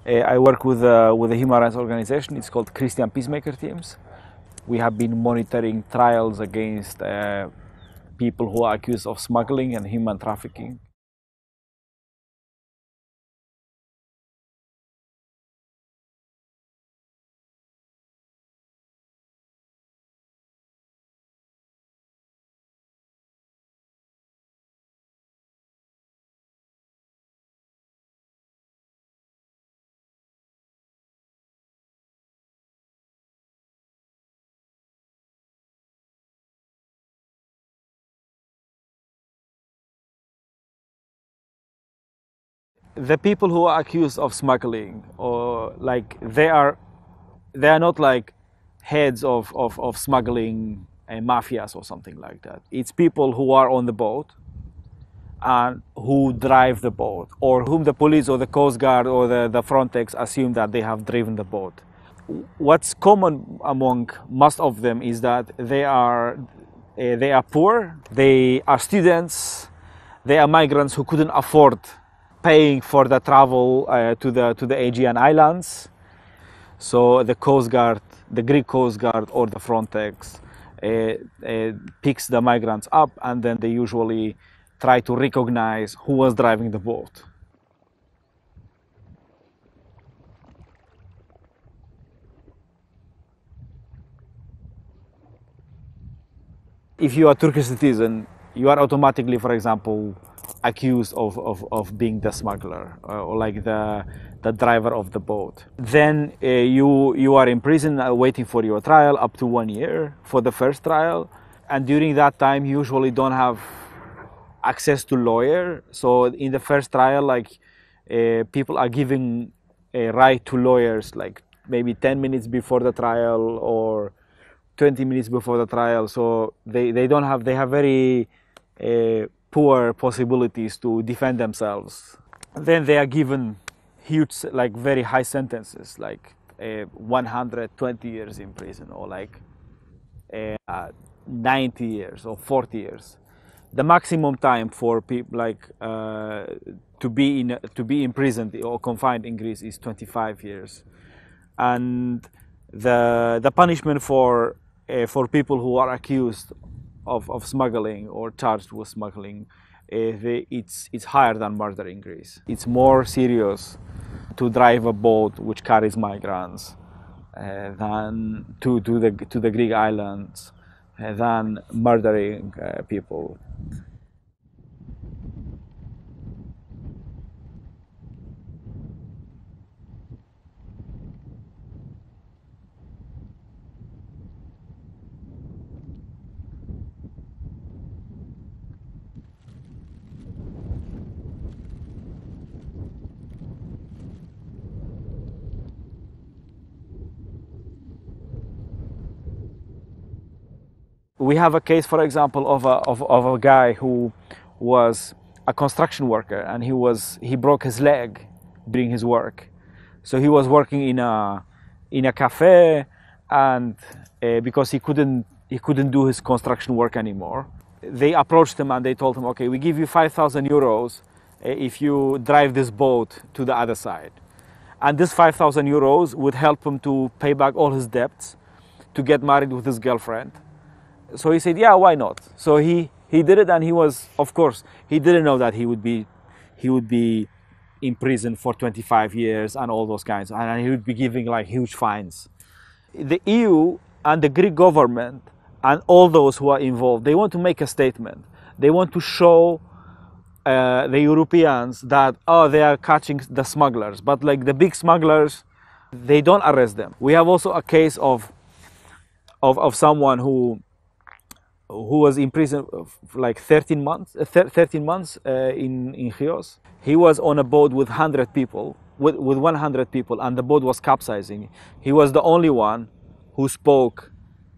I work with a human rights organization. It's called Christian Peacemaker Teams. We have been monitoring trials against people who are accused of smuggling and human trafficking. The people who are accused of smuggling, or like they are not like heads of smuggling mafias or something like that. It's people who are on the boat and who drive the boat, or whom the police or the Coast Guard or the Frontex assume that they have driven the boat. What's common among most of them is that they are poor, they are students, they are migrants who couldn't afford paying for the travel to the Aegean Islands. So the Coast Guard, the Greek Coast Guard or the Frontex picks the migrants up, and then they usually try to recognize who was driving the boat. If you are a Turkish citizen, you are automatically, for example, accused of being the smuggler or like the driver of the boat. Then you are in prison waiting for your trial up to 1 year for the first trial. And during that time, you usually don't have access to lawyer. So in the first trial, like people are given a right to lawyers like maybe 10 minutes before the trial or 20 minutes before the trial. So they have very poor possibilities to defend themselves. Then they are given huge, like very high sentences, like 120 years in prison, or like 90 years or 40 years. The maximum time for people like to be imprisoned or confined in Greece is 25 years, and the punishment for people who are accused of smuggling or charged with smuggling, it's higher than murder in Greece. It's more serious to drive a boat which carries migrants than to the Greek islands than murdering people. We have a case, for example, of a guy who was a construction worker, and he broke his leg doing his work. So he was working in a cafe, and because he couldn't do his construction work anymore, they approached him and they told him, okay, we give you 5,000 euros if you drive this boat to the other side. And this 5,000 euros would help him to pay back all his debts, to get married with his girlfriend. So he said, yeah, why not? So he did it, and he was, of course, he didn't know that he would be in prison for 25 years and all those kinds, and he would be giving like huge fines. The EU and the Greek government and all those who are involved, they want to make a statement. They want to show the Europeans that, oh, they are catching the smugglers, but like the big smugglers, they don't arrest them. We have also a case of someone who was in prison for like 13 months in Chios. He was on a boat with 100 people, with 100 people, and the boat was capsizing. He was the only one who spoke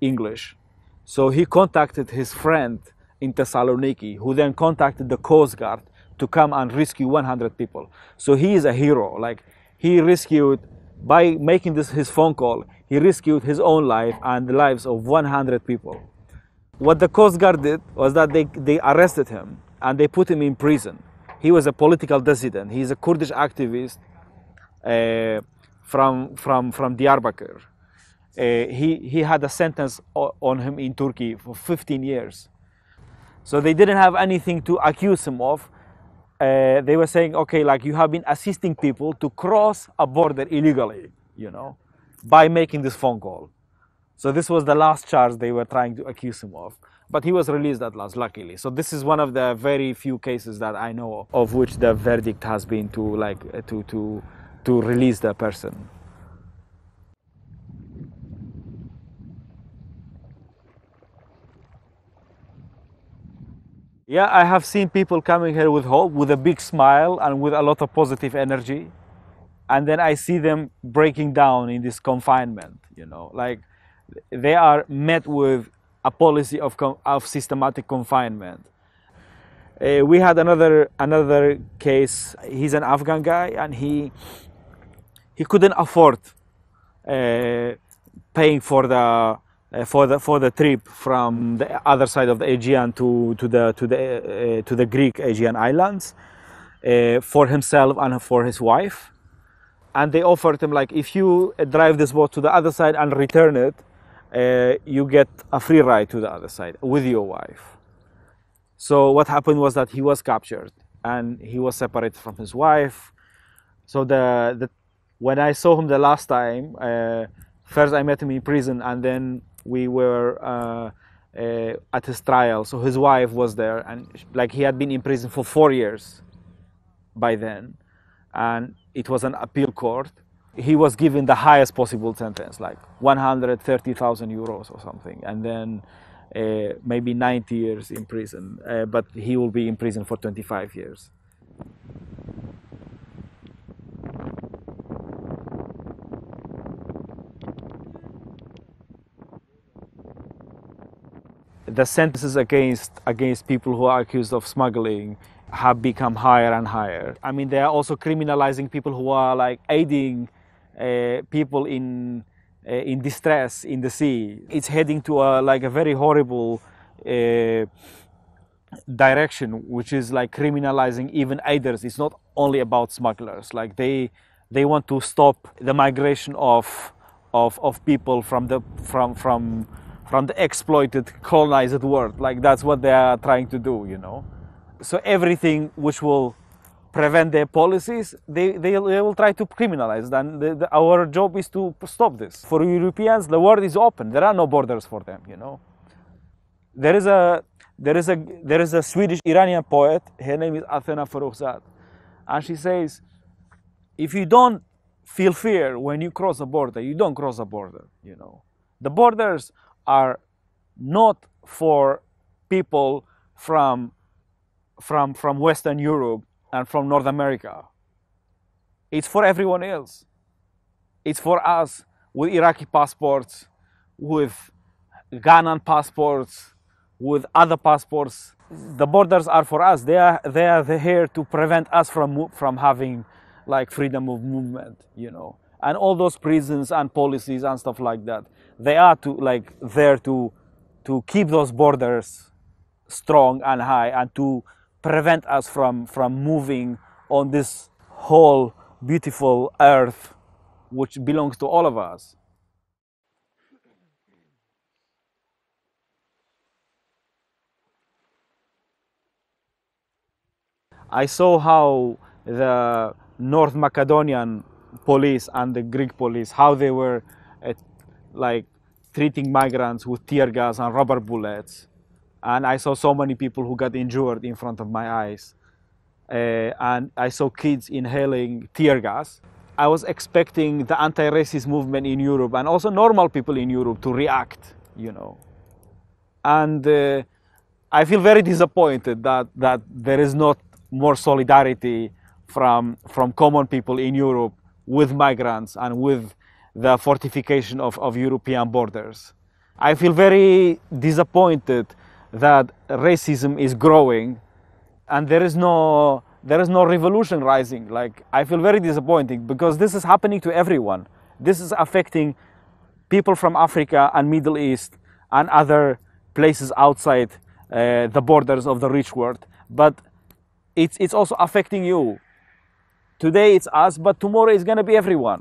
English. So he contacted his friend in Thessaloniki, who then contacted the Coast Guard to come and rescue 100 people. So he is a hero. Like, he rescued, by making his phone call, he rescued his own life and the lives of 100 people. What the Coast Guard did was that they arrested him and they put him in prison. He was a political dissident. He's a Kurdish activist from Diyarbakir. He had a sentence on him in Turkey for 15 years. So they didn't have anything to accuse him of. They were saying, okay, like you have been assisting people to cross a border illegally, you know, by making this phone call. So this was the last charge they were trying to accuse him of. But he was released at last, luckily. So this is one of the very few cases that I know of which the verdict has been to release the person. Yeah, I have seen people coming here with hope, with a big smile and with a lot of positive energy. And then I see them breaking down in this confinement, you know, like they are met with a policy of systematic confinement. We had another case. He's an Afghan guy, and he couldn't afford paying for the trip from the other side of the Aegean to the Greek Aegean islands for himself and for his wife. And they offered him, like, if you drive this boat to the other side and return it, you get a free ride to the other side with your wife. So what happened was that he was captured and he was separated from his wife. So when I saw him the last time, first I met him in prison, and then we were at his trial. So his wife was there, and like he had been in prison for 4 years by then, and it was an appeal court. He was given the highest possible sentence, like 130,000 euros or something, and then maybe 90 years in prison, but he will be in prison for 25 years. The sentences against people who are accused of smuggling have become higher and higher. I mean, they are also criminalizing people who are like aiding people in distress in the sea. It's heading to a very horrible direction, which is like criminalizing even aiders. It's not only about smugglers. Like they want to stop the migration of people from the exploited, colonized world. Like that's what they are trying to do, you know. So everything which will prevent their policies, they will try to criminalize. And our job is to stop this. For Europeans, the world is open. There are no borders for them, you know. There is a Swedish Iranian poet. Her name is Athena Farrokhzad, and she says, if you don't feel fear when you cross a border, you don't cross a border, you know. The borders are not for people from Western Europe and from North America. It's for everyone else. It's for us with Iraqi passports, with Ghanan passports, with other passports. The borders are for us. They are here to prevent us from having like freedom of movement, you know. And all those prisons and policies and stuff like that, they are there to keep those borders strong and high, and to prevent us from moving on this whole beautiful earth which belongs to all of us. I saw how the North Macedonian police and the Greek police, how they were treating migrants with tear gas and rubber bullets. And I saw so many people who got injured in front of my eyes. And I saw kids inhaling tear gas. I was expecting the anti-racist movement in Europe and also normal people in Europe to react, you know. And I feel very disappointed that there is not more solidarity from common people in Europe with migrants and with the fortification of European borders. I feel very disappointed that racism is growing and there is no revolution rising. Like, I feel very disappointed because this is happening to everyone. This is affecting people from Africa and Middle East and other places outside the borders of the rich world. But it's also affecting you. today it's us, but tomorrow it's going to be everyone.